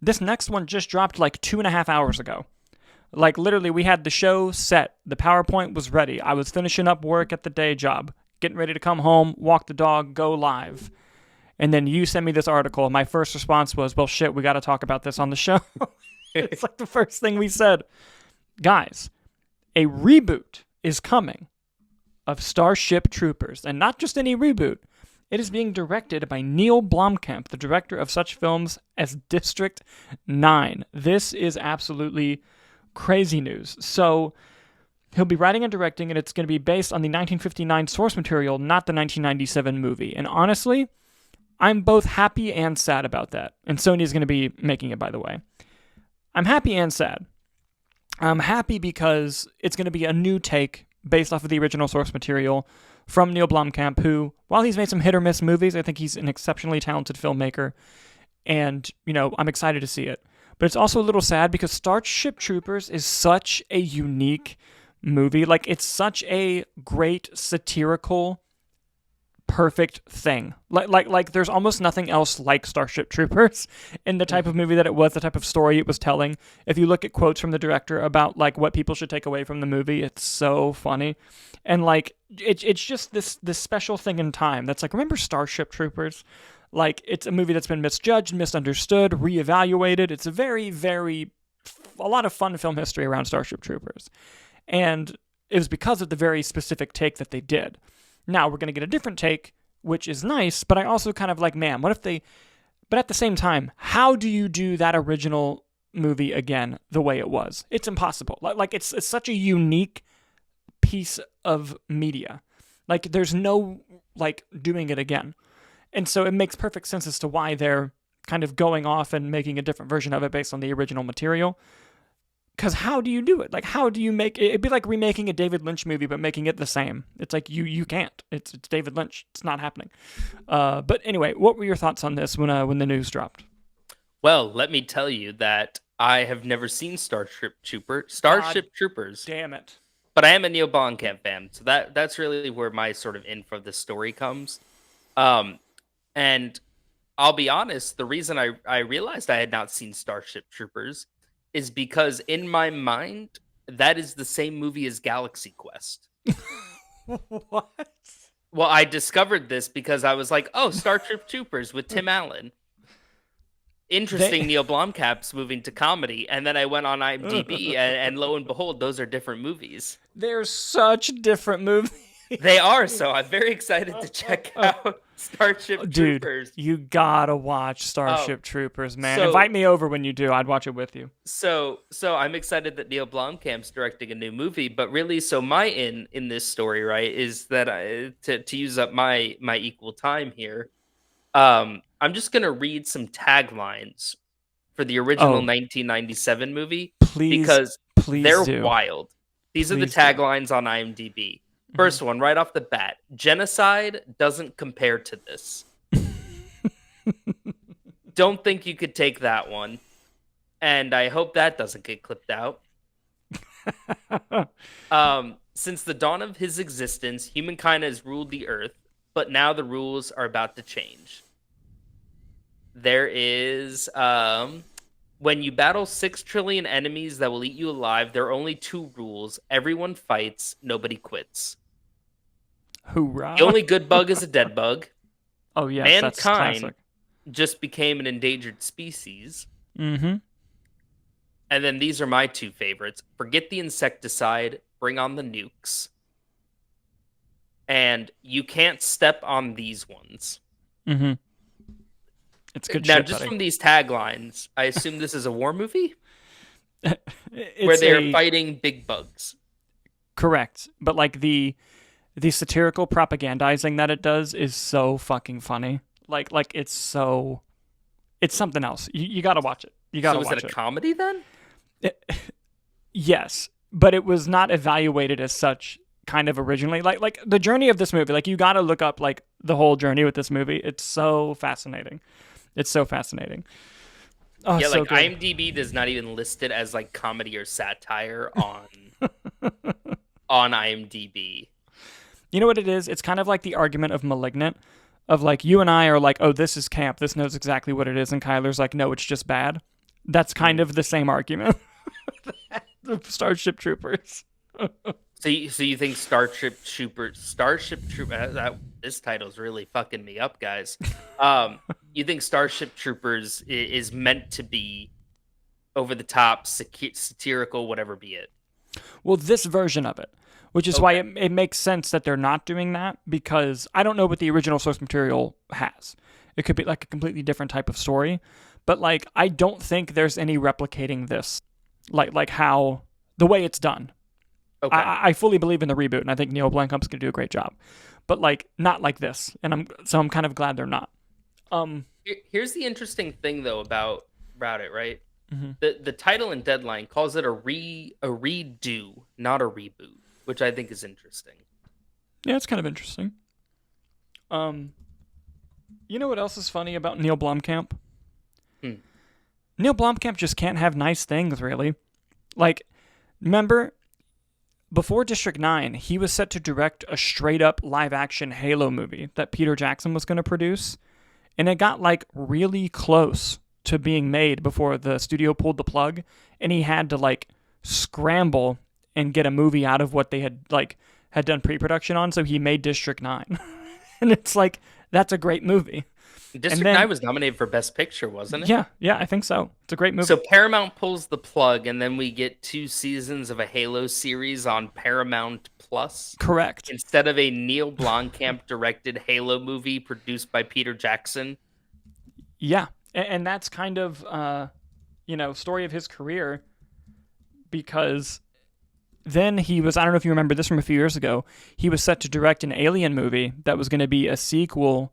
This next one just dropped like 2.5 hours ago. Like, literally, we had the show set. The PowerPoint was ready. I was finishing up work at the day job, getting ready to come home, walk the dog, go live. And then you sent me this article. My first response was, well, shit, we got to talk about this on the show. It's like the first thing we said. Guys, a reboot is coming of Starship Troopers. And not just any reboot. It is being directed by Neill Blomkamp, the director of such films as District 9. This is absolutely crazy news. So he'll be writing and directing, and it's going to be based on the 1959 source material, not the 1997 movie. And honestly, I'm both happy and sad about that. And Sony is going to be making it, by the way. I'm happy and sad. I'm happy because it's going to be a new take based off of the original source material from Neill Blomkamp, who, while he's made some hit or miss movies, I think he's an exceptionally talented filmmaker. And, I'm excited to see it. But it's also a little sad because Starship Troopers is such a unique movie. Like, it's such a great satirical, perfect thing. Like there's almost nothing else like Starship Troopers in the type of movie that it was, the type of story it was telling. If you look at quotes from the director about like what people should take away from the movie, it's so funny. And like it's just this special thing in time that's like, remember Starship Troopers? Like, it's a movie that's been misjudged, misunderstood, reevaluated. It's a very, very, a lot of fun film history around Starship Troopers. And it was because of the very specific take that they did. Now, we're going to get a different take, which is nice, but I also kind of like, man, what if they... But at the same time, how do you do that original movie again the way it was? It's impossible. Like it's such a unique piece of media. Like, there's no, like, doing it again. And so it makes perfect sense as to why they're kind of going off and making a different version of it based on the original material. Because how do you do it? Like, how do you make it? It'd be like remaking a David Lynch movie, but making it the same. It's like, you can't. It's David Lynch. It's not happening. But anyway, what were your thoughts on this when the news dropped? Well, let me tell you that I have never seen Starship Troopers. Damn it. But I am a Neill Blomkamp fan, so that's really where my sort of info of the story comes. And I'll be honest, the reason I realized I had not seen Starship Troopers is because in my mind, that is the same movie as Galaxy Quest. What? Well, I discovered this because I was like, oh, Starship Troopers with Tim Allen. Interesting, Neill Blomkamp's moving to comedy. And then I went on IMDb, and lo and behold, those are different movies. They're such different movies. They are, so I'm very excited to check out Starship Troopers. Dude, you gotta watch Starship Troopers, man. Invite me over when you do. I'd watch it with you. So I'm excited that Neill Blomkamp's directing a new movie, but really, so my in this story, right, is that to use up my equal time here, I'm just gonna read some taglines for the original 1997 movie, because they're wild. These are the taglines on IMDb. First one, right off the bat. Genocide doesn't compare to this. Don't think you could take that one. And I hope that doesn't get clipped out. Since the dawn of his existence, humankind has ruled the earth, but now the rules are about to change. There is... when you battle 6 trillion enemies that will eat you alive, there are only 2 rules. Everyone fights, nobody quits. Hoorah. The only good bug is a dead bug. Oh, yes, that's classic. Mankind just became an endangered species. Mm-hmm. And then these are my 2 favorites. Forget the insecticide, bring on the nukes. And you can't step on these ones. Mm-hmm. It's good now, shit, just buddy. from these taglines, I assume this is a war movie? Where they're fighting big bugs. Correct. But like the satirical propagandizing that it does is so fucking funny. Like it's something else. You gotta watch it. You gotta watch it. So is it a comedy then? Yes, but it was not evaluated as such kind of originally. Like the journey of this movie, like you gotta look up like the whole journey with this movie. It's so fascinating. It's so fascinating. Oh, yeah, so like good. IMDb does not even list it as like comedy or satire on IMDb. You know what it is? It's kind of like the argument of Malignant, of like you and I are like, oh, this is camp. This knows exactly what it is. And Kyler's like, no, it's just bad. That's kind of the same argument. The Starship Troopers. So you think Starship Trooper, this title's really fucking me up, guys. You think Starship Troopers is meant to be over the top, satirical, whatever be it? Well, this version of it, which is why it makes sense that they're not doing that, because I don't know what the original source material has. It could be like a completely different type of story, but like I don't think there's any replicating this, like how the way it's done. Okay. I fully believe in the reboot, and I think Neill Blomkamp's going to do a great job, but like not like this, and I'm kind of glad they're not. Here's the interesting thing though about it, right? Mm-hmm. The title and deadline calls it a redo, not a reboot, which I think is interesting. Yeah, it's kind of interesting. You know what else is funny about Neill Blomkamp? Neill Blomkamp just can't have nice things, really. Like, remember, before District 9, he was set to direct a straight-up live-action Halo movie that Peter Jackson was going to produce, and it got, like, really close to being made before the studio pulled the plug, and he had to, like, scramble and get a movie out of what they had done pre-production on, so he made District 9. And it's like, that's a great movie. District 9 was nominated for Best Picture, wasn't it? Yeah, I think so. It's a great movie. So Paramount pulls the plug, and then we get 2 seasons of a Halo series on Paramount Plus. Correct. Instead of a Neill Blomkamp-directed Halo movie produced by Peter Jackson. Yeah, and that's kind of, story of his career, because then he was, I don't know if you remember this from a few years ago, he was set to direct an Alien movie that was going to be a sequel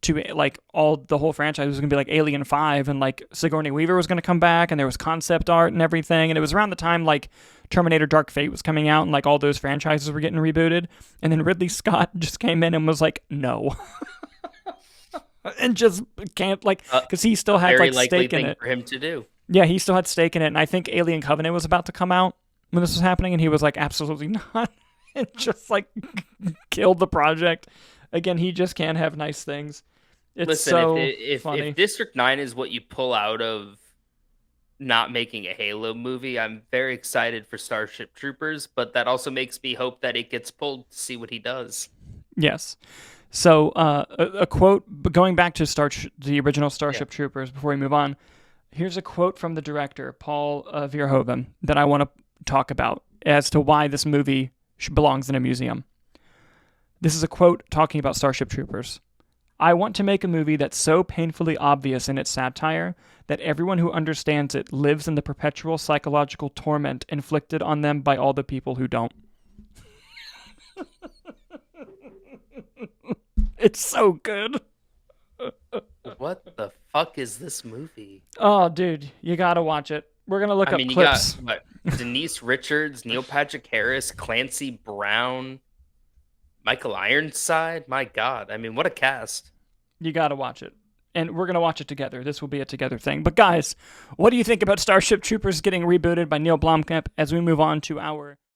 to like the whole franchise. Was going to be like Alien 5, and like Sigourney Weaver was going to come back, and there was concept art and everything, and it was around the time like Terminator Dark Fate was coming out, and like all those franchises were getting rebooted, and then Ridley Scott just came in and was like, no. And just can't, like, because he still had like stake in it. For him to do. Yeah, he still had stake in it, and I think Alien Covenant was about to come out when this was happening, and he was like, absolutely not. And just like killed the project. Again, he just can't have nice things. It's funny. If District 9 is what you pull out of not making a Halo movie, I'm very excited for Starship Troopers, but that also makes me hope that it gets pulled to see what he does. Yes. So a quote, going back to the original Starship Troopers before we move on, here's a quote from the director, Paul Verhoeven, that I want to talk about as to why this movie belongs in a museum. This is a quote talking about Starship Troopers. I want to make a movie that's so painfully obvious in its satire that everyone who understands it lives in the perpetual psychological torment inflicted on them by all the people who don't. It's so good. What the fuck is this movie? Oh, dude, you gotta watch it. We're gonna look up clips. You got Denise Richards, Neil Patrick Harris, Clancy Brown, Michael Ironside. My God, I mean, what a cast! You gotta watch it, and we're gonna watch it together. This will be a together thing. But guys, what do you think about Starship Troopers getting rebooted by Neill Blomkamp as we move on to our